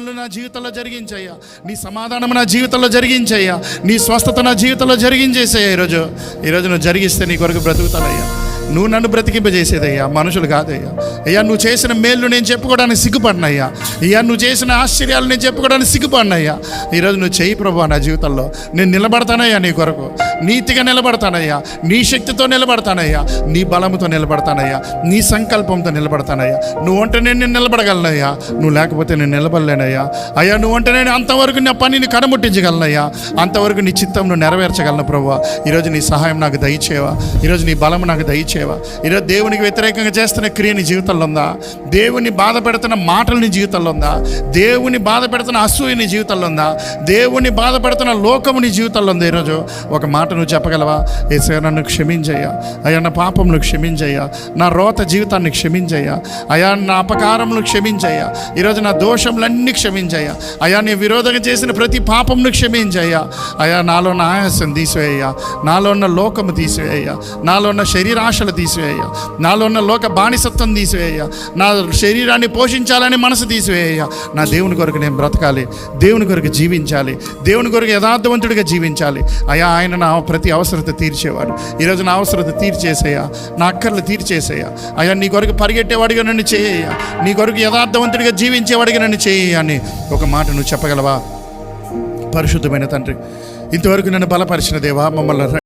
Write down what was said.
నా జీవితంలో జరిగించయ్యా, నీ సమాధానం నా జీవితంలో జరిగించయ్యా, నీ స్వస్థత నా జీవితంలో జరిగించేసయ్యా. ఈరోజు నువ్వు జరిగిస్తే నీ కొరకు బ్రతుకుతానయ్యా. నువ్వు నన్ను బ్రతికింపజేసేదయ్యా, మనుషులు కాదయ్యా. అయ్యా, నువ్వు చేసిన మేళ్ళు నేను చెప్పుకోవడానికి సిగ్గుపడినయ్యా. అయ్యా, నువ్వు చేసిన ఆశ్చర్యాలు నేను చెప్పుకోవడానికి సిగ్గుపడినయ్యా. ఈరోజు నువ్వు చేయి ప్రభు నా జీవితంలో. నేను నిలబడతానయ్యా, నీ కొరకు నీతిగా నిలబడతానయ్యా, నీ శక్తితో నిలబడతానయ్యా, నీ బలముతో నిలబడతానయ్యా, నీ సంకల్పంతో నిలబడతానయ్యా. నువ్వు అంటే నేను నిలబడగలనయ్యా, నువ్వు లేకపోతే నేను నిలబడలేనయ్యా. అయ్యా, నువ్వు అంటే నేను అంతవరకు నా పనిని కడముట్టించగలనయ్యా, అంతవరకు నీ చిత్తం నువ్వు నెరవేర్చగలను ప్రభువా. ఈరోజు నీ సహాయం నాకు దయచేవా, ఈరోజు నీ బలం నాకు దయచేవా. ఈరోజు దేవునికి వ్యతిరేకంగా చేస్తున్న క్రియ నీ జీవితంలో ఉందా? దేవుని బాధ పెడుతున్న మాటలు నీ జీవితంలో ఉందా? దేవుని బాధ పెడుతున్న అసూయ నీ జీవితంలో ఉందా? దేవుని బాధ పెడుతున్న లోకము నీ జీవితంలో ఉంది. ఈరోజు ఒక మాట నువ్వు చెప్పగలవా? యేసయ్యా, నన్ను క్షమించయ్యా. అయ్యా, నా పాపంను క్షమించయ్యా, నా రోత జీవితాన్ని క్షమించయ్యా. అయ్యా, నా అపకారమును క్షమించయ్యా. ఈరోజు నా దోషములన్నీ క్షమించయ్యా. అయ్యా, నీ విరోధంగా చేసిన ప్రతి పాపంను క్షమించయ్యా. అయ్యా, నాలో ఉన్న ఆయాసం తీసివేయ్యా, నాలో ఉన్న లోకము తీసివేయ్యా, నాలో ఉన్న శరీరాశలు తీసివేయ్యా, నాలో ఉన్న లోక బానిసత్వం తీసివేయ్యా, నా శరీరాన్ని పోషించాలని మనసు తీసివేయ్యా. నా దేవుని కొరకు నేను బ్రతకాలి, దేవుని కొరకు జీవించాలి, దేవుని కొరకు యథార్థవంతుడిగా జీవించాలి. అయ్యా, ఆయన నా ప్రతి అవసరత తీర్చేవాడు. ఈరోజు నా అవసరత తీర్చేసేయా, నా అక్కర్లు తీర్చేసేయా. అయ్యా, నీ కొరకు పరిగెట్టేవాడిగా నన్ను చేయ్యా, నీ కొరకు యథార్థవంతుడిగా జీవించేవాడిగా నన్ను చేయ్యా అని ఒక మాట నువ్వు చెప్పగలవా? పరిశుద్ధమైన తండ్రి, ఇంతవరకు నన్ను బలపరిచిన దేవా, మమ్మల్ని